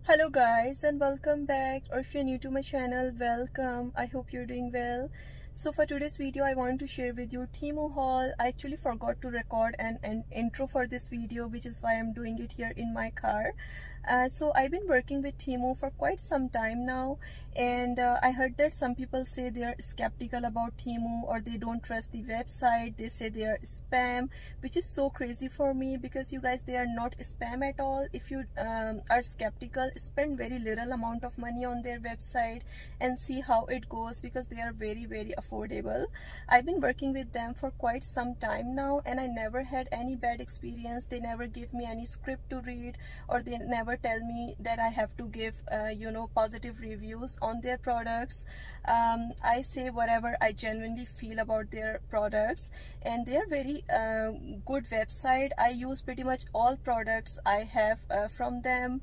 Hello guys and welcome back, or if you're new to my channel, welcome. I hope you're doing well. So for today's video I want to share with you Temu haul. I actually forgot to record an intro for this video, which is why I'm doing it here in my car. So I've been working with Temu for quite some time now, and I heard that some people say they are skeptical about Temu or they don't trust the website. They say they are spam, which is so crazy for me because you guys, they are not spam at all. If you are skeptical, spend very little amount of money on their website and see how it goes, because they are very affordable. I've been working with them for quite some time now and I never had any bad experience. They never give me any script to read, or they never tell me that I have to give positive reviews on their products. I say whatever I genuinely feel about their products, and they're very good website. I use pretty much all products I have from them.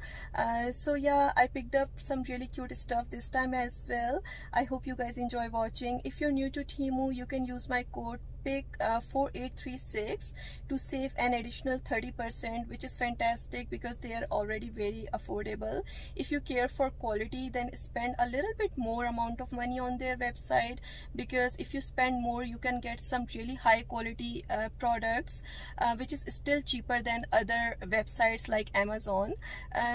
So yeah, I picked up some really cute stuff this time as well. I hope you guys enjoy watching. If you're new to Temu, you can use my code PIC4836 to save an additional 30%, which is fantastic because they are already very affordable. If you care for quality, then spend a little bit more amount of money on their website, because if you spend more you can get some really high quality products, which is still cheaper than other websites like Amazon.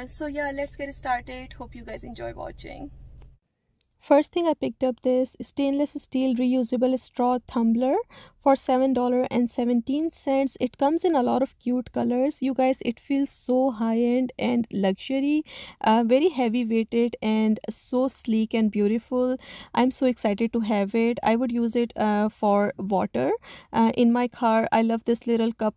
So yeah, let's get started. Hope you guys enjoy watching. First thing, I picked up this stainless steel reusable straw tumbler for $7.17. It comes in a lot of cute colors. You guys, it feels so high-end and luxury, very heavy weighted and so sleek and beautiful. I'm so excited to have it. I would use it for water in my car. I love this little cup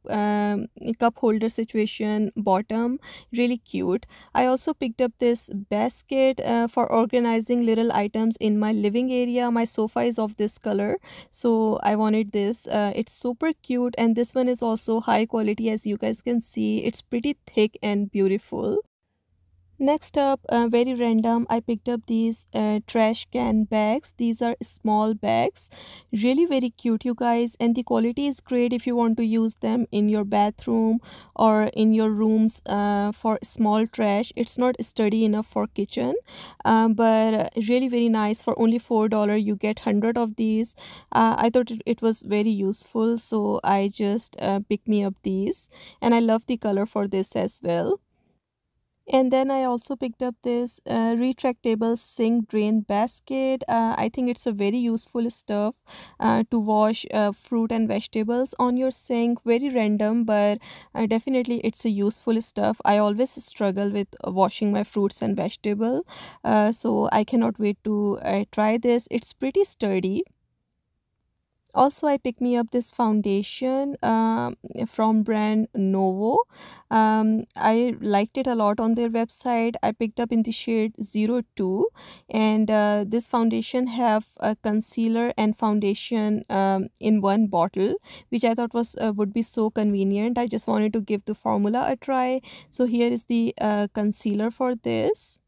holder situation bottom, really cute. I also picked up this basket for organizing little items in my living area. My sofa is of this color, so I wanted this. It's super cute, and this one is also high quality. As you guys can see, it's pretty thick and beautiful. Next up, very random, I picked up these trash can bags. These are small bags, really very cute, you guys, and the quality is great if you want to use them in your bathroom or in your rooms for small trash. It's not sturdy enough for kitchen, but really very nice. For only $4 you get 100 of these. I thought it was very useful, so I just picked me up these, and I love the color for this as well. And then I also picked up this retractable sink drain basket. I think it's a very useful stuff to wash fruit and vegetables on your sink. Very random, but definitely it's a useful stuff. I always struggle with washing my fruits and vegetables, so I cannot wait to try this. It's pretty sturdy. Also, I picked me up this foundation from brand Novo. I liked it a lot on their website. I picked up in the shade 02, and this foundation have a concealer and foundation in one bottle, which I thought was would be so convenient. I just wanted to give the formula a try. So here is the concealer for this.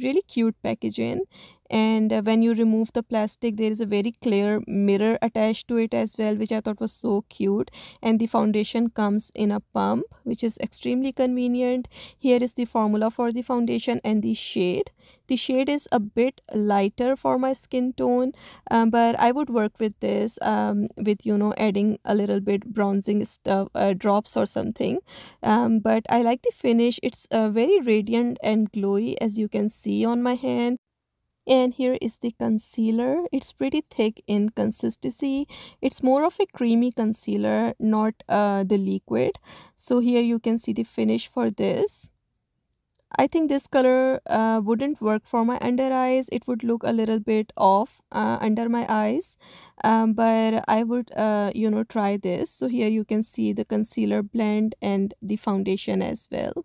Really cute packaging, and when you remove the plastic, there is a very clear mirror attached to it as well, which I thought was so cute. And the foundation comes in a pump, which is extremely convenient. Here is the formula for the foundation and the shade. The shade is a bit lighter for my skin tone, but I would work with this with adding a little bit bronzing stuff, drops or something. But I like the finish. It's very radiant and glowy, as you can see on my hand. And here is the concealer. It's pretty thick in consistency. It's more of a creamy concealer, not the liquid. So here you can see the finish for this. I think this color wouldn't work for my under eyes. It would look a little bit off under my eyes, but I would try this. So here you can see the concealer blend and the foundation as well.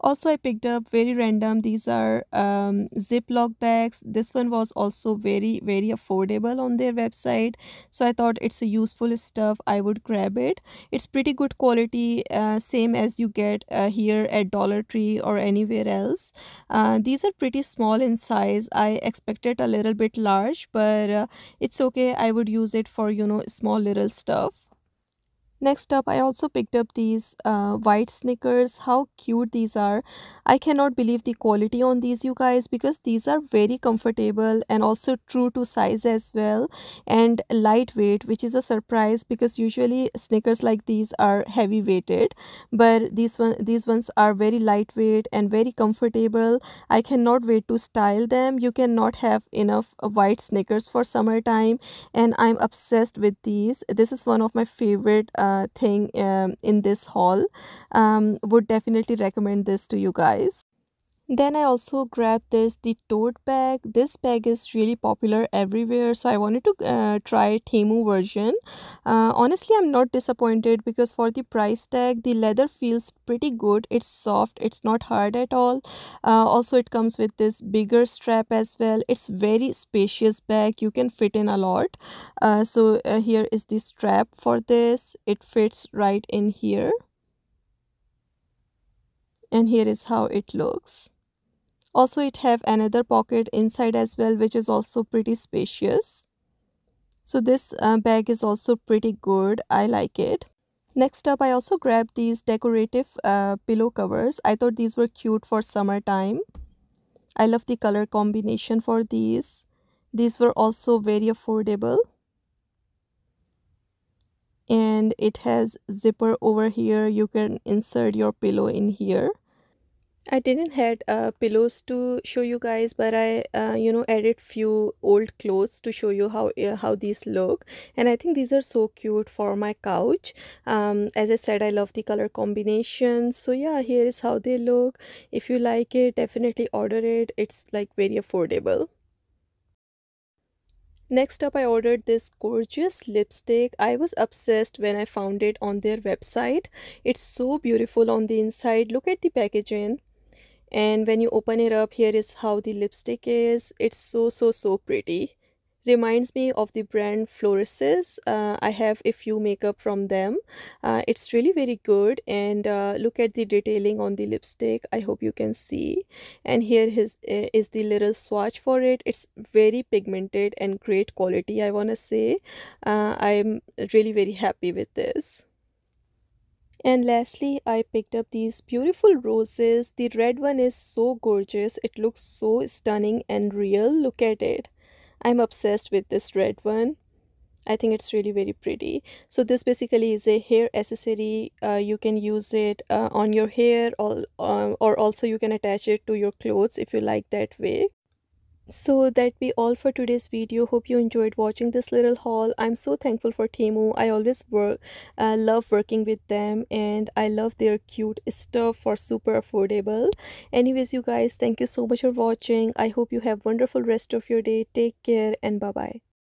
Also, I picked up very random. These are Ziploc bags. This one was also very affordable on their website. So I thought it's a useful stuff. I would grab it. It's pretty good quality, same as you get here at Dollar Tree or anywhere else. These are pretty small in size. I expected a little bit large, but it's okay. I would use it for small little stuff. Next up, I also picked up these white sneakers. How cute these are. I cannot believe the quality on these, you guys, because these are very comfortable and also true to size as well, and lightweight, which is a surprise because usually sneakers like these are heavy weighted, but these ones are very lightweight and very comfortable. I cannot wait to style them. You cannot have enough white sneakers for summertime, and I'm obsessed with these. This is one of my favorite thing in this haul. Would definitely recommend this to you guys. Then I also grabbed the tote bag. This bag is really popular everywhere, so I wanted to try Temu version. Honestly, I'm not disappointed because for the price tag, the leather feels pretty good. It's soft, it's not hard at all. Also, it comes with this bigger strap as well. It's very spacious bag. You can fit in a lot. Here is the strap for this. It fits right in here. And here is how it looks. Also, it have another pocket inside as well, which is also pretty spacious. So this bag is also pretty good. I like it. Next up, I also grabbed these decorative pillow covers. I thought these were cute for summertime. I love the color combination for these. These were also very affordable. And it has zipper over here. You can insert your pillow in here. I didn't had pillows to show you guys, but I added few old clothes to show you how these look, and I think these are so cute for my couch. As I said, I love the color combination. So yeah, here is how they look. If you like it, definitely order it. It's like very affordable. Next up, I ordered this gorgeous lipstick. I was obsessed when I found it on their website. It's so beautiful on the inside. Look at the packaging. And when you open it up, here is how the lipstick is. It's so pretty. Reminds me of the brand Flores's. I have a few makeup from them. It's really very good, and look at the detailing on the lipstick. I hope you can see. And here is the little swatch for it. It's very pigmented and great quality, I want to say. I'm really very happy with this. And lastly, I picked up these beautiful roses. The red one is so gorgeous. It looks so stunning and real. Look at it. I'm obsessed with this red one. I think it's really very pretty. So this basically is a hair accessory. You can use it on your hair, or also you can attach it to your clothes if you like that way. So that be all for today's video. Hope you enjoyed watching this little haul. I'm so thankful for Temu. I always love working with them, and I love their cute stuff for super affordable. Anyways, you guys, thank you so much for watching. I hope you have wonderful rest of your day. Take care and bye bye.